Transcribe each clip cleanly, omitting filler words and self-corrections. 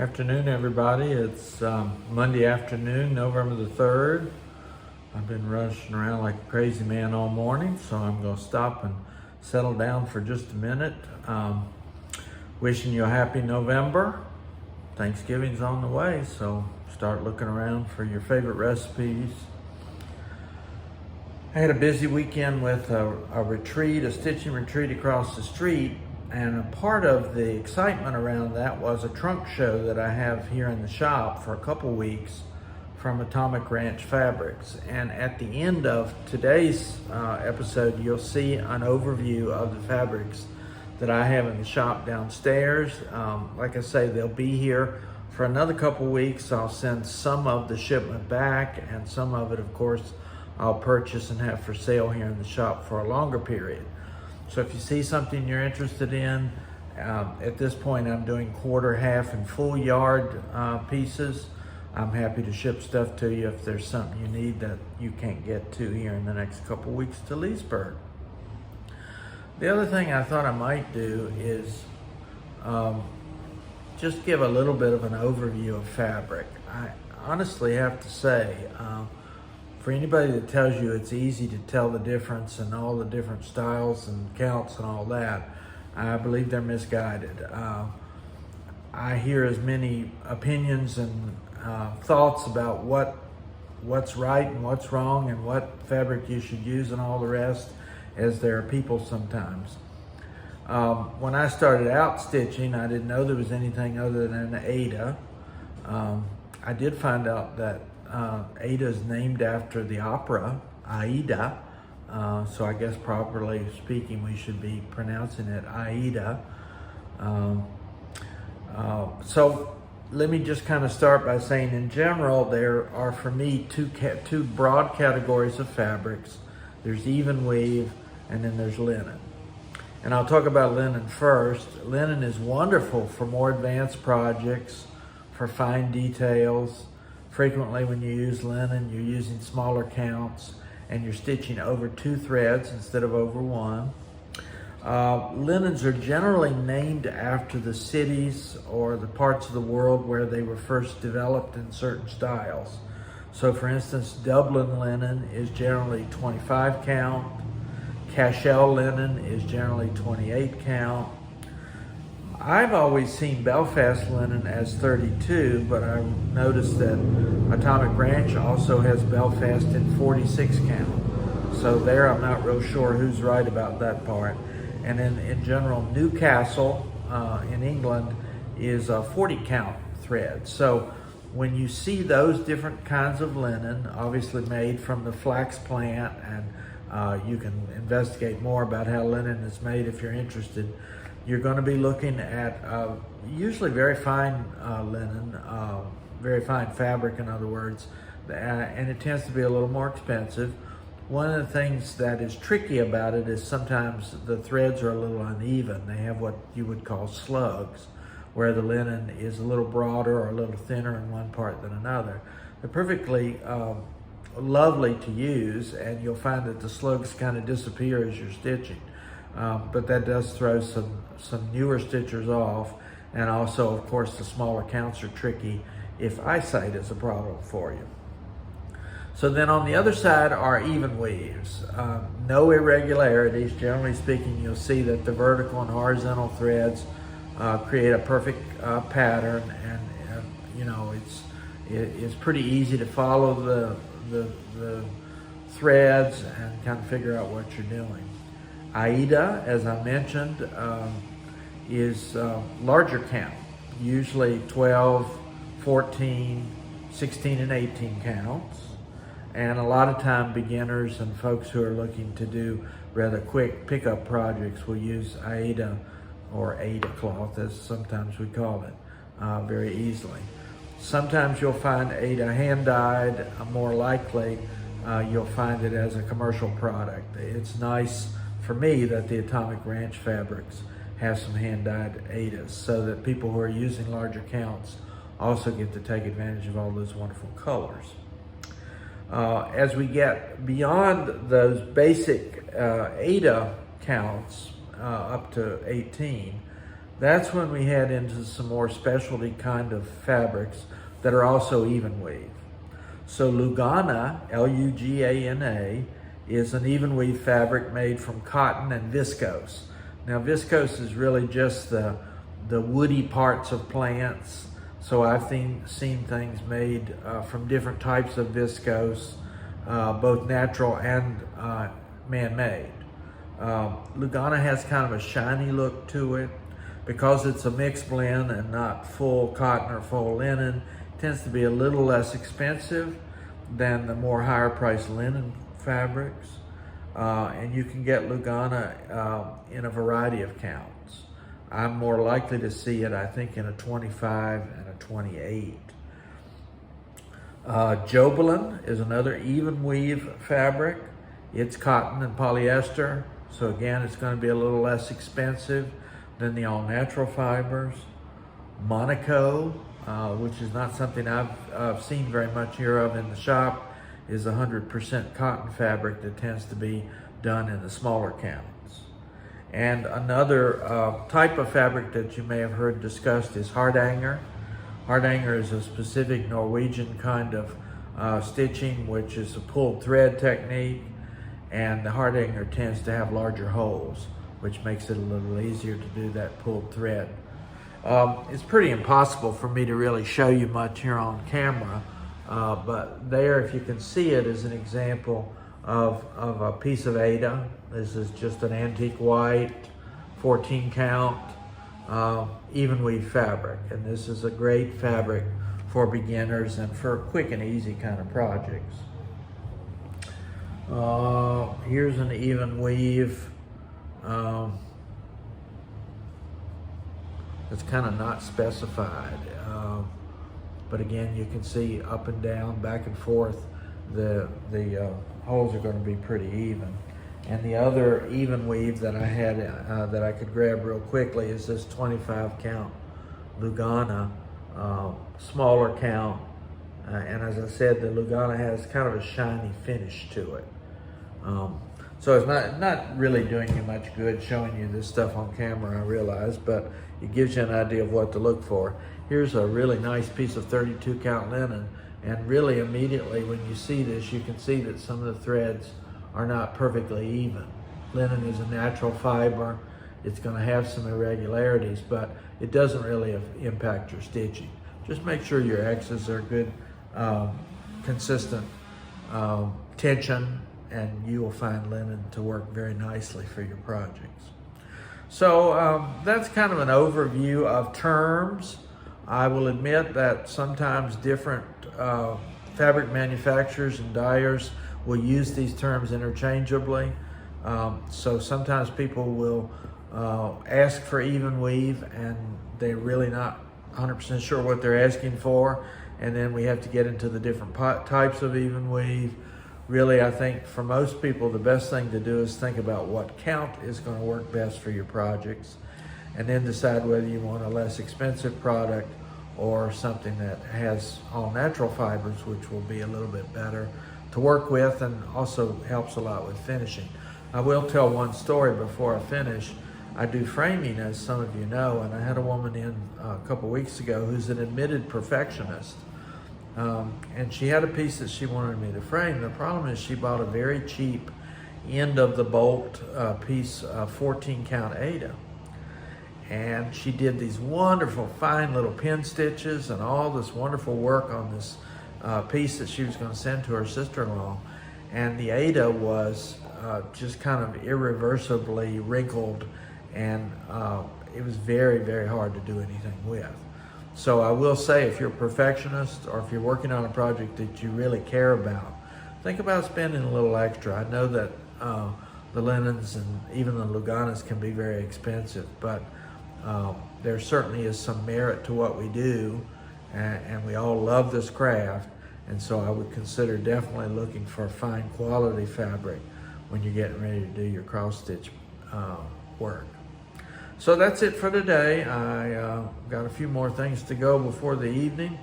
Afternoon, everybody. It's Monday afternoon, November the 3rd. I've been rushing around like a crazy man all morning, so I'm going to stop and settle down for just a minute. Wishing you a happy November. Thanksgiving's on the way, so start looking around for your favorite recipes. I had a busy weekend with a retreat, a stitching retreat across the street. And a part of the excitement around that was a trunk show that I have here in the shop for a couple weeks from Atomic Ranch Fabrics. And at the end of today's episode, you'll see an overview of the fabrics that I have in the shop downstairs. Like I say, they'll be here for another couple weeks. I'll send some of the shipment back, and some of it, of course, I'll purchase and have for sale here in the shop for a longer period. So if you see something you're interested in, at this point I'm doing quarter, half, and full yard pieces. I'm happy to ship stuff to you if there's something you need that you can't get to here in the next couple weeks to Leesburg. The other thing I thought I might do is just give a little bit of an overview of fabric. I honestly have to say, for anybody that tells you it's easy to tell the difference and all the different styles and counts and all that, I believe they're misguided. I hear as many opinions and thoughts about what's right and what's wrong and what fabric you should use and all the rest as there are people sometimes. When I started out stitching, I didn't know there was anything other than an Aida. I did find out that Aida is named after the opera, Aida. So I guess properly speaking, we should be pronouncing it Aida. So let me just kind of start by saying, in general, there are for me two broad categories of fabrics. There's even weave, and then there's linen. And I'll talk about linen first. Linen is wonderful for more advanced projects, for fine details. Frequently when you use linen, you're using smaller counts and you're stitching over 2 threads instead of over 1. Linens are generally named after the cities or the parts of the world where they were first developed in certain styles. So for instance, Dublin linen is generally 25 count. Cashel linen is generally 28 count. I've always seen Belfast linen as 32, but I noticed that Atomic Ranch also has Belfast in 46 count. So there, I'm not real sure who's right about that part. And then in general, Newcastle in England is a 40 count thread. So when you see those different kinds of linen, obviously made from the flax plant, and you can investigate more about how linen is made if you're interested, you're going to be looking at usually very fine linen, very fine fabric, in other words, and it tends to be a little more expensive. One of the things that is tricky about it is sometimes the threads are a little uneven. They have what you would call slugs, where the linen is a little broader or a little thinner in one part than another. They're perfectly lovely to use, and you'll find that the slugs kind of disappear as you're stitching. But that does throw some newer stitchers off, and also, of course, the smaller counts are tricky if eyesight is a problem for you. So then on the other side are even weaves. No irregularities. Generally speaking, you'll see that the vertical and horizontal threads create a perfect pattern, and you know, it's pretty easy to follow the threads and kind of figure out what you're doing. Aida, as I mentioned, is larger count, usually 12, 14, 16, and 18 counts. And a lot of time beginners and folks who are looking to do rather quick pickup projects will use Aida, or Aida cloth as sometimes we call it, very easily. Sometimes you'll find Aida hand-dyed. More likely you'll find it as a commercial product. It's nice for me that the Atomic Ranch Fabrics have some hand-dyed Aidas, so that people who are using larger counts also get to take advantage of all those wonderful colors. As we get beyond those basic Aida counts up to 18, That's when we head into some more specialty kind of fabrics that are also even weave. So Lugana, L-U-G-A-N-A, is an even weave fabric made from cotton and viscose. Now viscose is really just the woody parts of plants. So I've seen things made from different types of viscose, both natural and man-made. Lugana has kind of a shiny look to it. Because it's a mixed blend and not full cotton or full linen, it tends to be a little less expensive than the more higher priced linen fabrics. And you can get Lugana in a variety of counts. I'm more likely to see it, I think, in a 25 and a 28. Jobelin is another even weave fabric. It's cotton and polyester, so again, it's going to be a little less expensive than the all-natural fibers. Monaco, which is not something I've seen very much here of in the shop, is 100% cotton fabric that tends to be done in the smaller counts. And another type of fabric that you may have heard discussed is hardanger. Hardanger is a specific Norwegian kind of stitching, which is a pulled thread technique, and the hardanger tends to have larger holes, which makes it a little easier to do that pulled thread. It's pretty impossible for me to really show you much here on camera, but there, if you can see it, is an example of a piece of Aida. This is just an antique white, 14 count, even weave fabric. And this is a great fabric for beginners and for quick and easy kind of projects. Here's an even weave. It's kind of not specified, but again, you can see up and down, back and forth, the holes are going to be pretty even. And the other even weave that I had that I could grab real quickly is this 25 count Lugana, smaller count, and as I said, the Lugana has kind of a shiny finish to it. So it's not really doing you much good showing you this stuff on camera, I realize, but it gives you an idea of what to look for. Here's a really nice piece of 32 count linen, and really immediately when you see this, you can see that some of the threads are not perfectly even. Linen is a natural fiber. It's going to have some irregularities, but it doesn't really impact your stitching. Just make sure your X's are good, consistent tension, and you will find linen to work very nicely for your projects. So that's kind of an overview of terms. I will admit that sometimes different fabric manufacturers and dyers will use these terms interchangeably. So sometimes people will ask for even weave and they're really not 100% sure what they're asking for. And then we have to get into the different types of even weave. Really, I think for most people, the best thing to do is think about what count is going to work best for your projects, and then decide whether you want a less expensive product or something that has all natural fibers, which will be a little bit better to work with and also helps a lot with finishing. I will tell one story before I finish. I do framing, as some of you know, and I had a woman in a couple weeks ago who's an admitted perfectionist. And she had a piece that she wanted me to frame. The problem is she bought a very cheap end of the bolt piece of 14 count Aida. And she did these wonderful fine little pin stitches and all this wonderful work on this piece that she was going to send to her sister-in-law. And the Aida was just kind of irreversibly wrinkled, and it was very, very hard to do anything with. So I will say, if you're a perfectionist or if you're working on a project that you really care about, think about spending a little extra. I know that the linens and even the Luganas can be very expensive, but there certainly is some merit to what we do, and we all love this craft. And so I would consider definitely looking for fine quality fabric when you're getting ready to do your cross stitch work. So that's it for today. I got a few more things to go before the evening.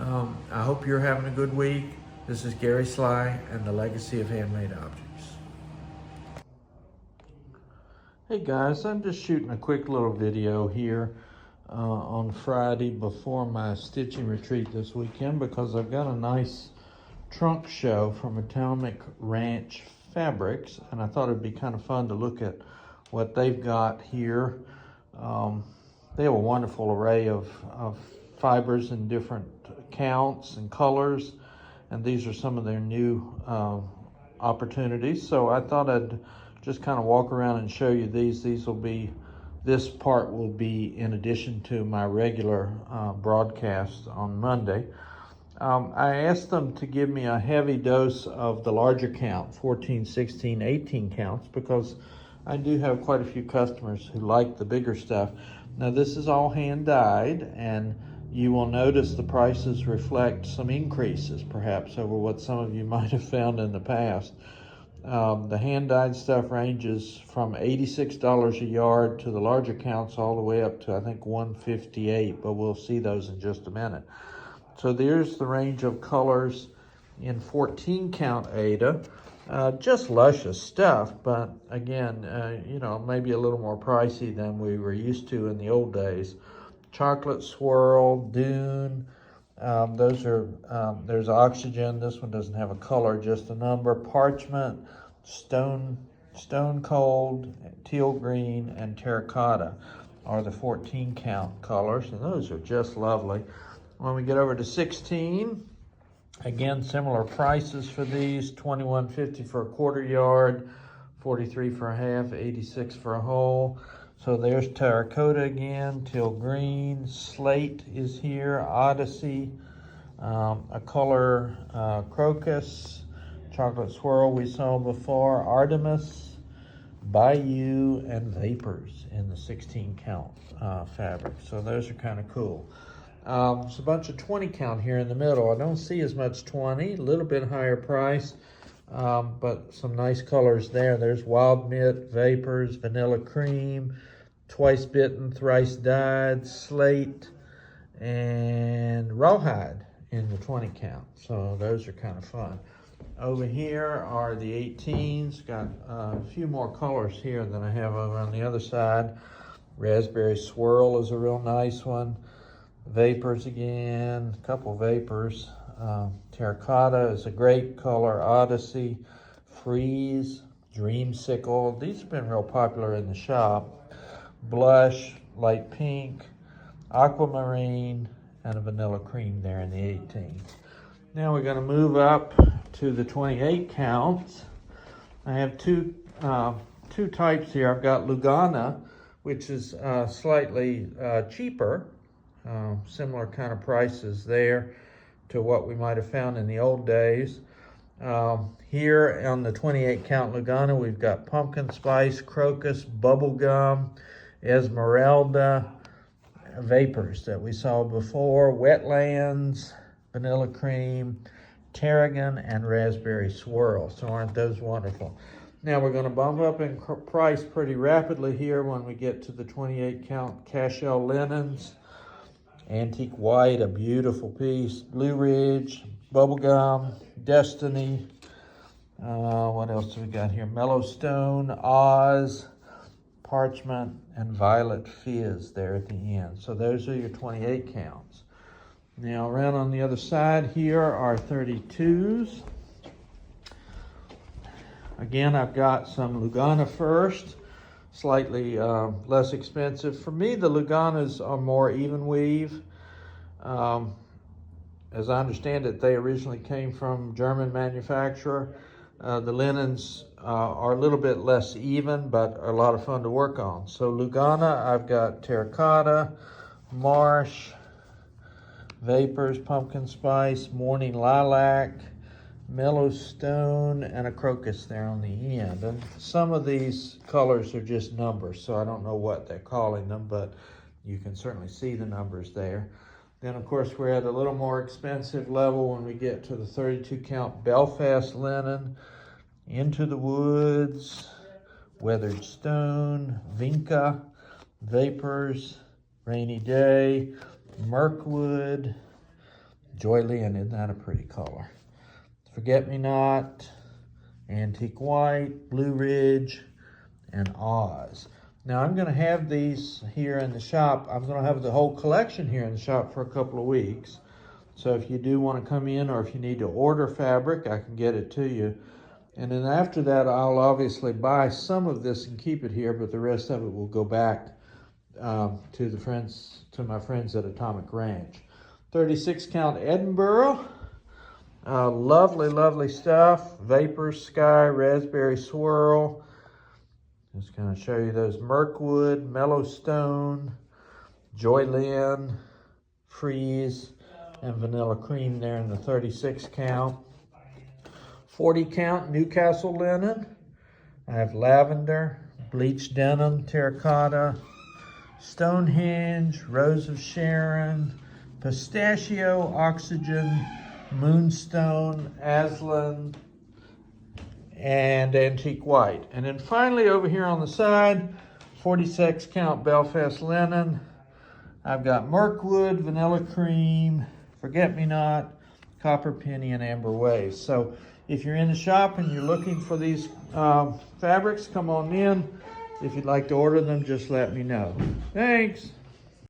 I hope you're having a good week. This is Gary Sly and the Legacy of Handmade Objects. Hey guys, I'm just shooting a quick little video here on Friday before my stitching retreat this weekend because I've got a nice trunk show from Atomic Ranch Fabrics, and I thought it'd be kind of fun to look at what they've got here. They have a wonderful array of fibers in different counts and colors, and these are some of their new opportunities. So I thought I'd just kind of walk around and show you these. This part will be in addition to my regular broadcast on Monday. I asked them to give me a heavy dose of the larger count, 14, 16, 18 counts, because I do have quite a few customers who like the bigger stuff. Now this is all hand dyed, and you will notice the prices reflect some increases perhaps over what some of you might have found in the past. The hand-dyed stuff ranges from $86 a yard to the larger counts all the way up to I think $158, but we'll see those in just a minute. So there's the range of colors in 14 count Aida. Just luscious stuff, but again, you know, maybe a little more pricey than we were used to in the old days. Chocolate swirl, dune. There's oxygen. This one doesn't have a color, just a number. Parchment, stone cold, teal green, and terracotta are the 14 count colors, and those are just lovely. When we get over to 16, again, similar prices for these: $21.50 for a quarter yard, $43 for a half, $86 for a whole. So there's terracotta again, teal green, slate is here, Odyssey, a color crocus, chocolate swirl we saw before, Artemis, Bayou, and Vapors in the 16 count fabric. So those are kind of cool. There's a bunch of 20 count here in the middle. I don't see as much 20, a little bit higher price, but some nice colors there. There's Wild Mint, Vapors, Vanilla Cream, Twice Bitten, Thrice Dyed, Slate, and Rawhide in the 20 count. So those are kind of fun. Over here are the 18s. Got a few more colors here than I have over on the other side. Raspberry Swirl is a real nice one. Vapors again, a couple Vapors. Terracotta is a great color. Odyssey, Freeze, Dreamsicle. These have been real popular in the shop. Blush, light pink, aquamarine, and a vanilla cream there in the 18. Now we're going to move up to the 28 counts. I have two types here. I've got Lugana, which is slightly cheaper, similar kind of prices there to what we might have found in the old days. Here on the 28 count Lugana, we've got pumpkin spice, crocus, bubblegum, Esmeralda, Vapors that we saw before, Wetlands, vanilla cream, tarragon, and raspberry swirl. So aren't those wonderful? Now we're going to bump up in price pretty rapidly here when we get to the 28 count Cashel linens. Antique white, a beautiful piece. Blue Ridge, bubblegum, Destiny. What else do we got here? Mellowstone, Oz, Parchment, and Violet Fizz there at the end. So those are your 28 counts. Now around on the other side here are 32s. Again, I've got some Lugana first, slightly less expensive. For me, the Luganas are more even weave. As I understand it, they originally came from German manufacturer. The linens are a little bit less even, but are a lot of fun to work on. So Lugana, I've got terracotta, marsh, Vapors, pumpkin spice, morning lilac, Mellowstone, and a crocus there on the end. And some of these colors are just numbers, so I don't know what they're calling them, but you can certainly see the numbers there. Then, of course, we're at a little more expensive level when we get to the 32 count Belfast linen, Into the Woods, Weathered Stone, Vinca, Vapors, Rainy Day, Mirkwood, Joylyn, isn't that a pretty color? Forget Me Not, Antique White, Blue Ridge, and Oz. Now I'm going to have these here in the shop. I'm going to have the whole collection here in the shop for a couple of weeks. So if you do want to come in, or if you need to order fabric, I can get it to you. And then after that, I'll obviously buy some of this and keep it here, but the rest of it will go back to my friends at Atomic Ranch. 36 count Edinburgh. Lovely, lovely stuff. Vapor, Sky, Raspberry Swirl. Just kind of show you those Mirkwood, Mellow Stone, Joylyn, Freeze, and Vanilla Cream there in the 36 count. 40 count Newcastle linen. I have lavender, bleached denim, terracotta, Stonehenge, Rose of Sharon, pistachio, oxygen, moonstone, Aslan, and antique white. And then finally over here on the side, 46 count Belfast linen. I've got Mirkwood, Vanilla Cream, Forget Me Not, Copper Penny, and Amber Waves. So if you're in the shop and you're looking for these fabrics, come on in. If you'd like to order them, just let me know. Thanks.